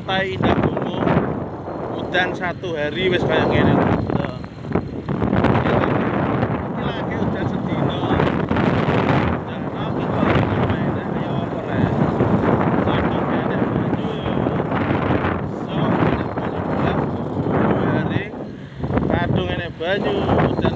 pantai Indah Gunung udan 1 hari wis kayak gini. Ini lagi udan sedino. Dan tapi kok mainnya ya apa ya? Kadung enek banyu ya. So, enek banyu 2 hari. Kadung enek banyu udan